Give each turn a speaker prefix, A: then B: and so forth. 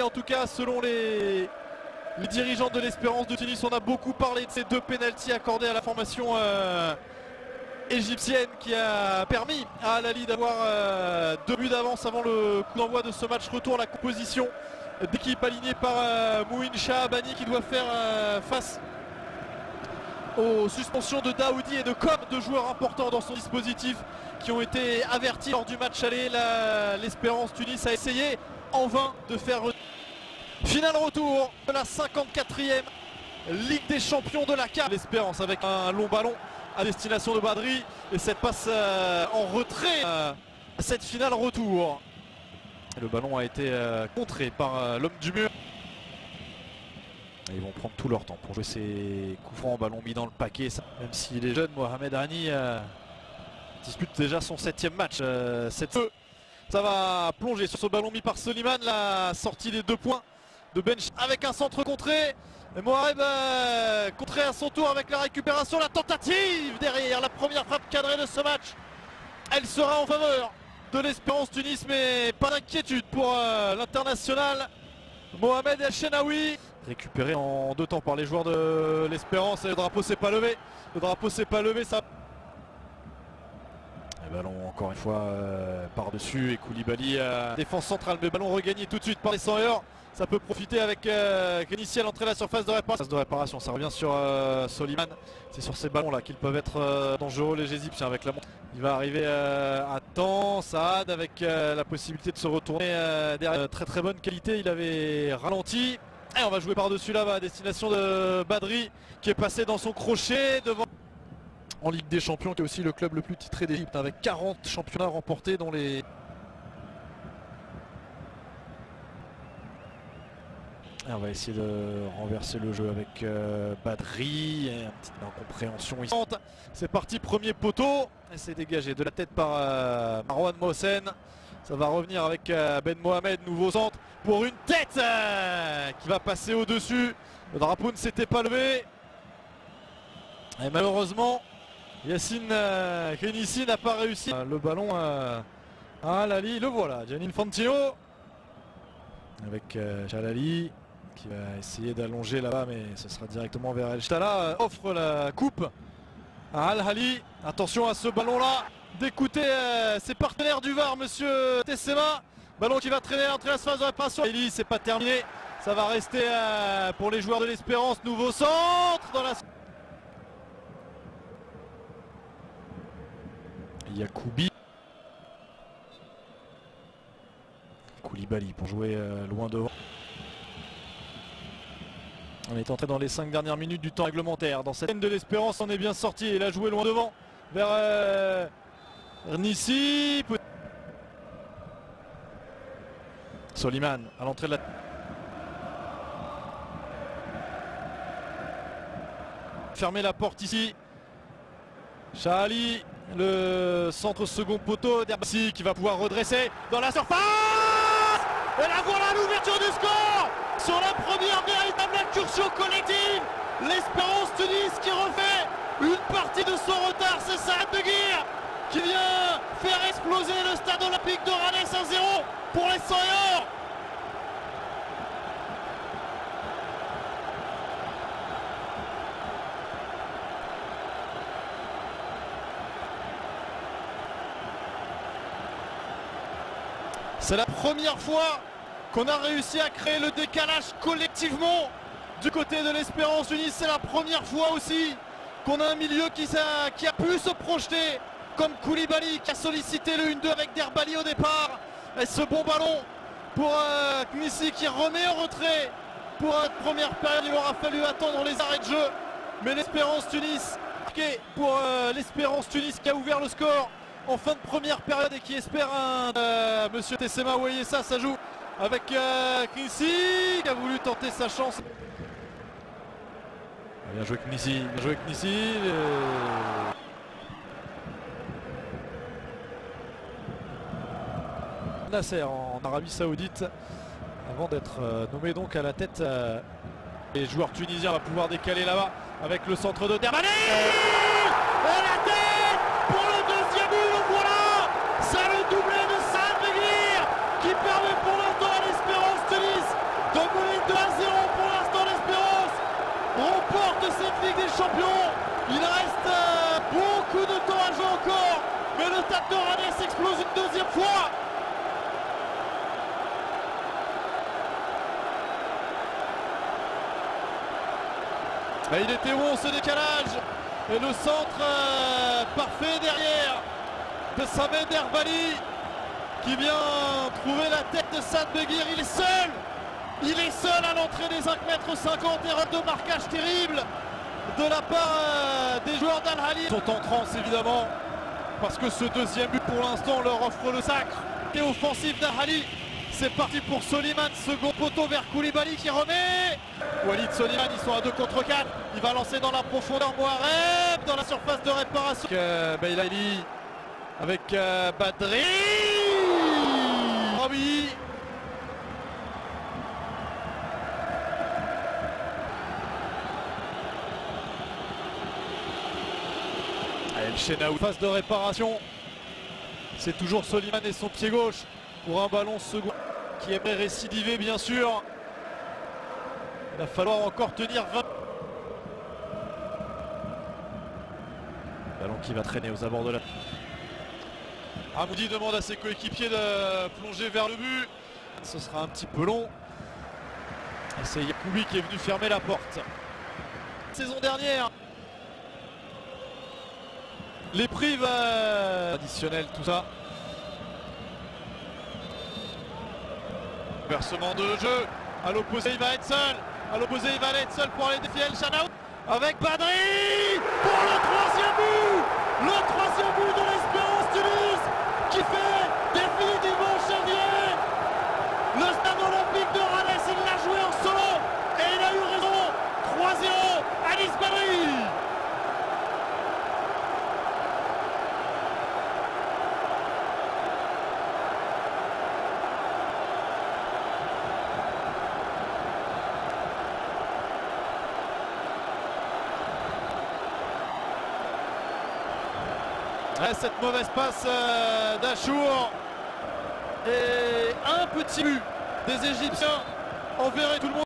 A: En tout cas, selon les dirigeants de l'Espérance de Tunis, on a beaucoup parlé de ces 2 pénaltys accordés à la formation égyptienne qui a permis à Al Ahly d'avoir 2 buts d'avance avant le coup d'envoi de ce match retour. La composition d'équipe alignée par Mouin Shahabani qui doit faire face aux suspensions de Daoudi et de Com, 2 joueurs importants dans son dispositif qui ont été avertis lors du match aller. L'Espérance Tunis a essayé en vain de faire finale retour de la 54e Ligue des Champions de la CAF. L'Espérance avec un long ballon à destination de Badri et cette passe en retrait à cette finale retour. Le ballon a été contré par l'homme du mur. Et ils vont prendre tout leur temps pour jouer ces coups francs en ballon mis dans le paquet. Même s'il est jeune, Mohamed Hani dispute déjà son 7e match. Ça va plonger sur ce ballon mis par Soliman. La sortie des 2 points de Bench avec un centre contré. Et Mohamed contré à son tour avec la récupération. La tentative derrière, la première frappe cadrée de ce match. Elle sera en faveur de l'Espérance Tunis, mais pas d'inquiétude pour l'international Mohamed El Chenaoui. Récupéré en 2 temps par les joueurs de l'Espérance. Le drapeau s'est pas levé. Le drapeau s'est pas levé. Ça... Le ballon encore une fois par-dessus et Koulibaly défense centrale, mais ballon regagné tout de suite par les Sanyeurs. Ça peut profiter avec Kenissi à l'entrée de la surface de réparation. Ça revient sur Soliman. C'est sur ces ballons là qu'ils peuvent être dangereux les Égyptiens avec la montre. Il va arriver à temps, Saad avec la possibilité de se retourner derrière. Très bonne qualité, il avait ralenti. Et on va jouer par-dessus là-bas à destination de Badri qui est passé dans son crochet devant. En Ligue des Champions, qui est aussi le club le plus titré d'Égypte avec 40 championnats remportés dont les... Et on va essayer de renverser le jeu avec Badri, et une petite incompréhension ici. C'est parti, premier poteau, et c'est dégagé de la tête par Marwan Mohsen. Ça va revenir avec Ben Mohamed, nouveau centre pour une tête qui va passer au-dessus. Le drapeau ne s'était pas levé. Et malheureusement, Yacine Kenissi n'a pas réussi. Le ballon à Al Ahly, le voilà, Gianni Infantino. Avec Jalali qui va essayer d'allonger là-bas, mais ce sera directement vers El Shtala. Offre la coupe à Al Ahly. Attention à ce ballon-là. D'écouter ses partenaires du VAR, monsieur Tessema. Ballon qui va traîner à l'entrée de la phase de réparation. Eli, c'est pas terminé. Ça va rester pour les joueurs de l'Espérance. Nouveau centre dans la... Yacoubi. Koulibaly pour jouer loin devant. On est entré dans les 5 dernières minutes du temps réglementaire. Dans cette scène de l'Espérance, on est bien sorti. Il a joué loin devant vers Nissi. Soliman à l'entrée de la... Fermer la porte ici. Chahali, le centre second poteau d'Herbassi qui va pouvoir redresser dans la surface. Et la voilà l'ouverture du score sur la première véritable incursion collective. L'Espérance Tunis qui refait une partie de son retard. C'est Saad Beguir qui vient faire exploser le stade olympique de Rennes. 1-0 pour les Sanyeurs. C'est la première fois qu'on a réussi à créer le décalage collectivement du côté de l'Espérance Tunis. C'est la première fois aussi qu'on a un milieu qui a pu se projeter comme Koulibaly qui a sollicité le 1-2 avec Derbali au départ. Et ce bon ballon pour Knissi qui remet en retrait pour cette première période. Il aura fallu attendre les arrêts de jeu. Mais l'Espérance Tunis, pour l'Espérance Tunis qui a ouvert le score en fin de première période et qui espère un... Monsieur Tessema, vous voyez ça, ça joue avec Knissi qui a voulu tenter sa chance. Bien joué Knissi, bien joué Knissi. Nasser en Arabie Saoudite avant d'être nommé donc à la tête. Les joueurs tunisiens vont pouvoir décaler là-bas avec le centre de Derbali. Et la tête pour le deuxième but, donc voilà, c'est le doublé de Saad Beguir qui permet pour l'instant à l'Espérance Tunis Mais il était bon ce décalage. Et le centre parfait derrière de Samed Herbali qui vient trouver la tête de Saad Beguir. Il est seul à l'entrée des 5,50 m. Erreur de marquage terrible de la part des joueurs d'Al-Ahly. Ils sont en transe évidemment parce que ce deuxième but pour l'instant leur offre le sacre. Et offensif d'Al-Ahly. C'est parti pour Soliman, second poteau vers Koulibaly qui remet. Walid Soliman, ils sont à 2 contre 4. Il va lancer dans la profondeur Mohareb dans la surface de réparation. Bailali avec Badri. Oh oui. El Shenaoui, phase de réparation. C'est toujours Soliman et son pied gauche pour un ballon second qui aimerait récidiver bien sûr. Il va falloir encore tenir 20. Ballon qui va traîner aux abords de la... Hamoudi demande à ses coéquipiers de plonger vers le but. Ce sera un petit peu long. Et c'est Yacoubi qui est venu fermer la porte. Saison dernière. Les prives additionnelles, tout ça. Versement de jeu, à l'opposé il va être seul, pour aller défier El Shenaoui avec Badri pour le troisième but de l'Espérance Tunis qui fait définitivement chavirer le stade olympique de Rennes. Il l'a joué en solo et il a eu raison. 3-0, Anis Badri. Cette mauvaise passe d'Achour et un petit but des Égyptiens enverrait tout le monde.